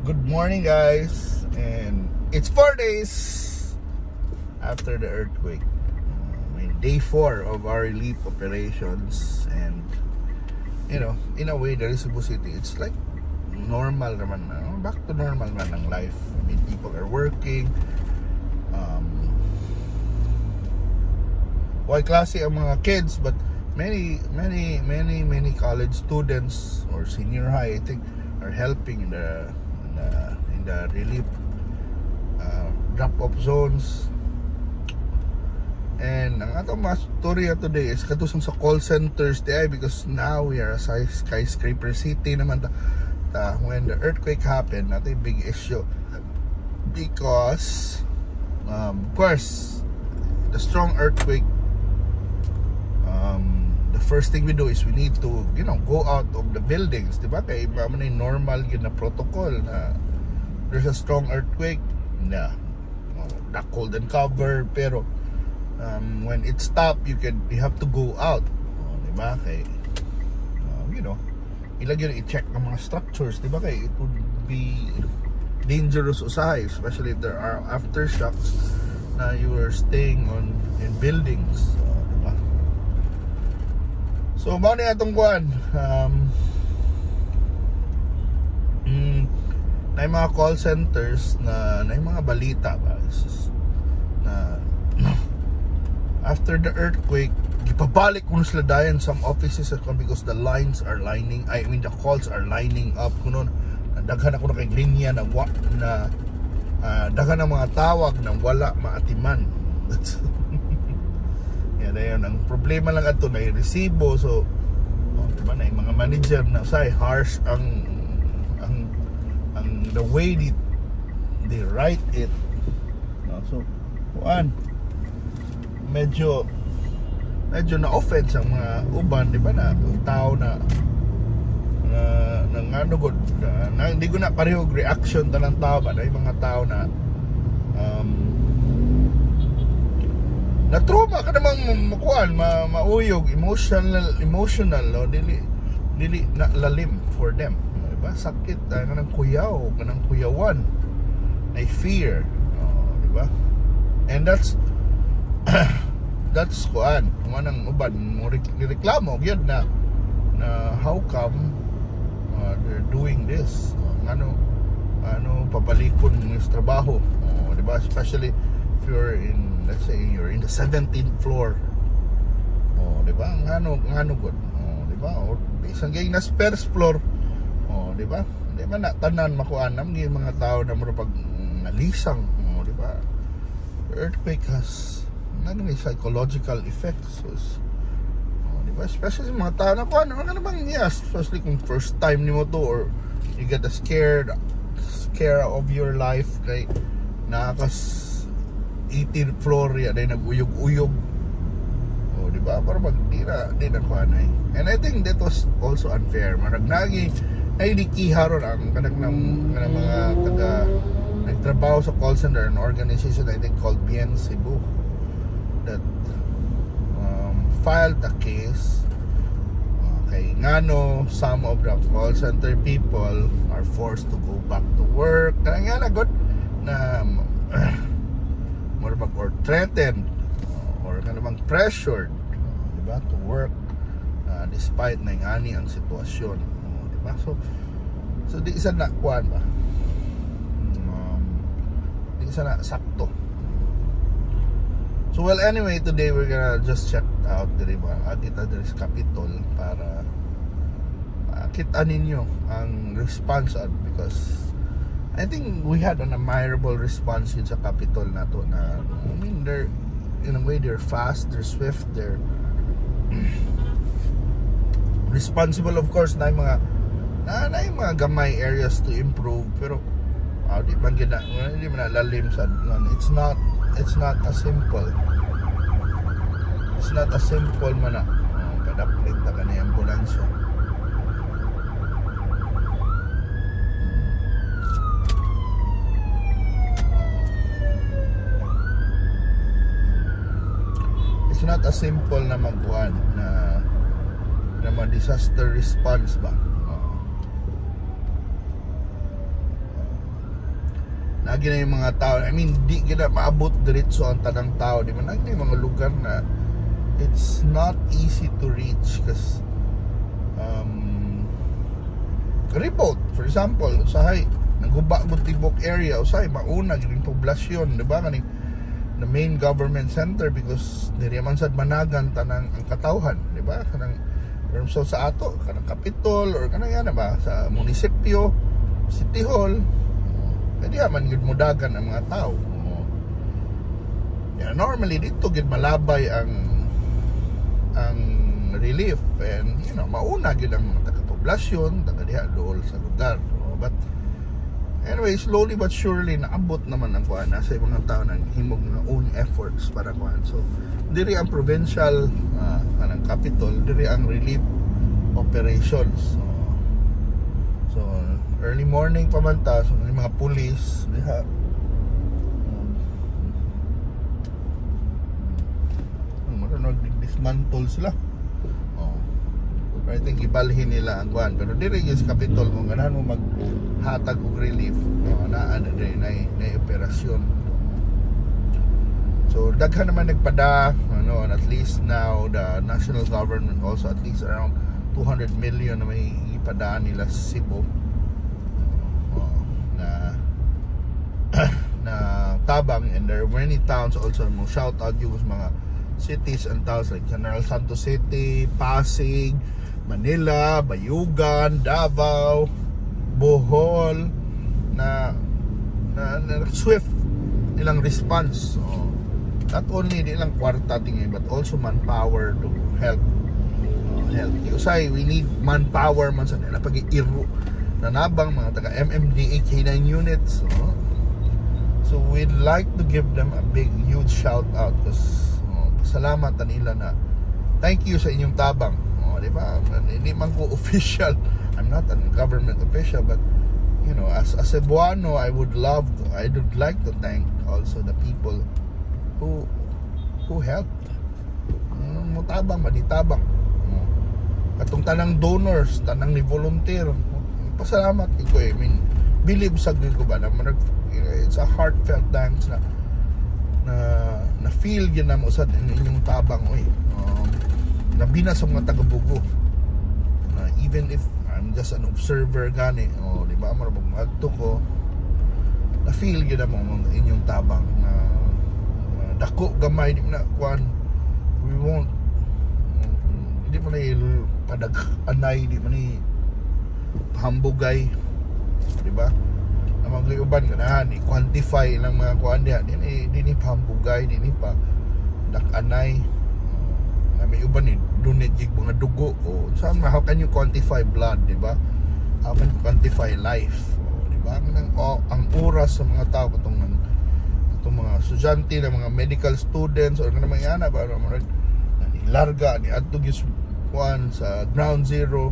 Good morning, guys, and it's 4 days after the earthquake. Day 4 of our relief operations, and in a way, the Cebu City, it's like normal naman, back to normal man ng life. I mean, people are working. White klase ang mga kids, but many college students or senior high, I think, are helping in the relief drop-off zones. And ang atong mga storya today is katusong sa call centers di because now we are a skyscraper city naman ta. When the earthquake happened, that's a big issue because of course the strong earthquake, the first thing we do is we need to go out of the buildings, diba? Kaya iba man yung normal yun na protocol na there's a strong earthquake na not cold and cover, pero when it stopped, you have to go out, diba? Kaya ilagyan i-check ng mga structures, diba? Kaya it would be dangerous usahay, especially if there are aftershocks na you are staying in buildings. So, mao ni atong kuan. Na mga call centers na yung mga balita ba na after the earthquake, gipabalik kuno sila dayon some offices because the lines are lining. I mean, the calls are lining up kuno. Daghan ako na kay linya na daghan ng mga tawag na wala maatiman. Yan ang problema lang ato na i-resibo. So diba na yung mga manager na harsh ang the way they write it. So medyo na-offense ang mga uban, diba, na tao na nanganugod na hindi ko na pareho reaction talang tao ba na yung mga tao na na trauma ka namang makuan, mauyog, emotional, no? Dili na lalim for them, diba? Sakit kanang kuyaw, kanang kuyawan, ay fear, diba? And that's kuan manang uban mo reklamo gyud na how come they're doing this, ano papalikon ng trabaho, diba? Especially if you're in, let's say you're in the 17th floor, diba? Ngano good, diba? Or isang gay na first floor, diba? Di ba na tanan makuan nam gyud mga tao na mura pag nalisang, diba? The earthquake has may psychological effects, diba? Especially sa mga tao na kuan bang, yes, especially kung first time nimo to, or you get a scare of your life kay nakas 18th floor ya day naguyog-uyog, diba? Para pag di na kuan ay. And I think that was also unfair. Marag nagi ay dikiharon ang kanang mga taga nagtrabaho sa call center, an organization I think called Bien Cebu, that filed a case kay ngano some of the call center people are forced to go back to work, kaya nga good na or threatened or kanang pressured, diba, to work despite na ngani ang sitwasyon, diba? So di isa na kuan ba, di isa na sakto. So well, anyway, today we're gonna just check out the kita there is Capitol para kita ninyo ang response because I think we had an admirable response sa Capitol na to, na I mean, they're in a way they're fast, they're swift, they're responsible. Of course na yung mga gamay areas to improve, pero di man hindi man lalim sa it's not as simple man na kadaplit na kanay ambulansya. It's not as simple na magkuhan na disaster response ba. Lagi na yung mga tao, I mean, di gina maabot diretso ang tanang tao, di man lagi yung mga lugar na it's not easy to reach kasi remote. For example, usahay nagguba mo tibok area, usahay mauna yung poblasyon, di ba, kaning the main government center, because diri man sad managan tanang ang katawhan, di ba, kanang so sa ato kanang Capitol or kanang yan ba sa munisipyo, City Hall, kadi man gud mudagan ang mga tao. Yeah, normally dito gid malabay ang relief, and you know mauna gid ang mga taga-poblasyon taga diha dool sa lugar. But anyway, slowly but surely naabot naman ang kuan sa mga tao nang himog nga own efforts para kuan. So diri ang provincial kanang capital, diri ang relief operations. So early morning pa man ta, so mga police diha nag-dismantle sila. I think ibalhin nila ang kuan, pero diri yung Capitol kung ganahan mo maghatag og relief, naa na operasyon. So daghan naman nagpada, at least now the national government also at least around 200 million na may ipadaan nila sa Cebu na tabang, and there are many towns also. Mo shout out yung mga cities and towns like General Santos City, Pasig, Manila, Bayugan, Davao, Bohol na swift nilang response. So, not only nilang kwarta tingin, but also manpower to help. Usay, we need manpower man sa nila pag-iiro na nabang mga taga MMDA K9 units. So we'd like to give them a big huge shout out, because salamat nila na thank you sa inyong tabang. Diba? Hindi man ko official, I'm not a government official, but you know, as a Cebuano, I would like to thank also the people who helped. Mutabang, manitabang. Katong tanang donors, tanang ni volunteer, pasalamat ko. I mean, believe sa ko ba na it's a heartfelt thanks na feel yun na mo sa inyong tabang. Nabina sa mga taga-Bugo, even if I'm just an observer gani, di ba, magto ko na feel yun na mo inyong tabang na dako gamay, di na kuan, we won't, hindi mo na padag-anay, di mo na hambugay, di ba, na mag-iuban ka na i-quantify lang mga kuan diya, di ni pahambugay, di ni pa dak-anay. May uban ni donate jig mga dugo, how can you quantify blood, di ba? How can you quantify life, di ba? Ang oras sa mga tao, itong mga estudyante, ng mga medical students or kanang mga ana para nilarga ni adto kuan sa ground zero,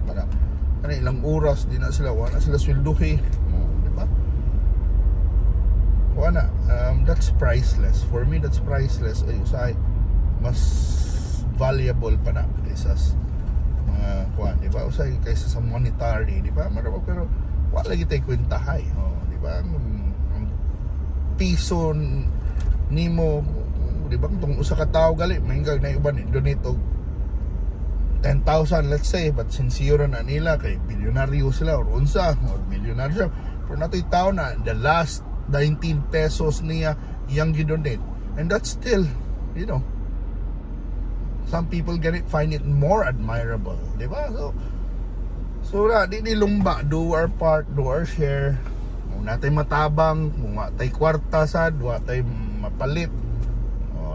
para ilang oras di na sila wala sila swelduhi, di ba? Wala, that's priceless for me. That's priceless. Ay usay mas valuable pa na kaysa mga kuan, di ba? Usay kaysa sa monetary, di ba? Pero wala lagi tayo kwentahay, di ba? Ang piso nimo, di ba? Kung usa ka tao gali, mahingag na iban donate og 10,000 let's say, but sincere na nila kay bilyonaryo sila or unsa or milyonaryo. Pero natoy tao na the last 19 pesos niya yang gidonate, and that's still, you know, some people find it more admirable, di ba? So di lumba, do our part, do our share. Kung natay matabang, kung natay kwarta sad, natay mapalit,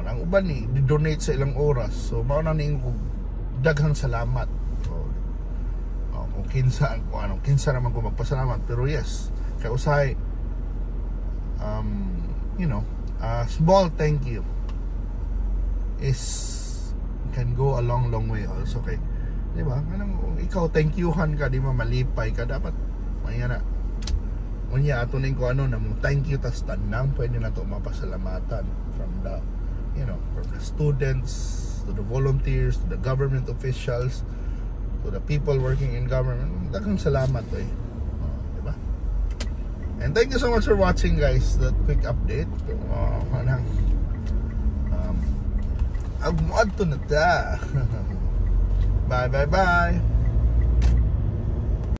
nang uban ni di-donate sa ilang oras. So mao na ning daghang salamat. Kung kinsa naman ko magpasalamat, pero yes, kay usay, you know, a small thank you can go a long way also, kay, di ba? Kanang ikaw thank youhan ka, di malipay ka, dapat mayana unya ato ning ko na mo thank you, tas tanang pwede na to mapasalamatan from the, you know, from the students to the volunteers to the government officials to the people working in government. Daghang salamat di ba? And thank you so much for watching, guys. That quick update. Agmuad to na ta. Bye.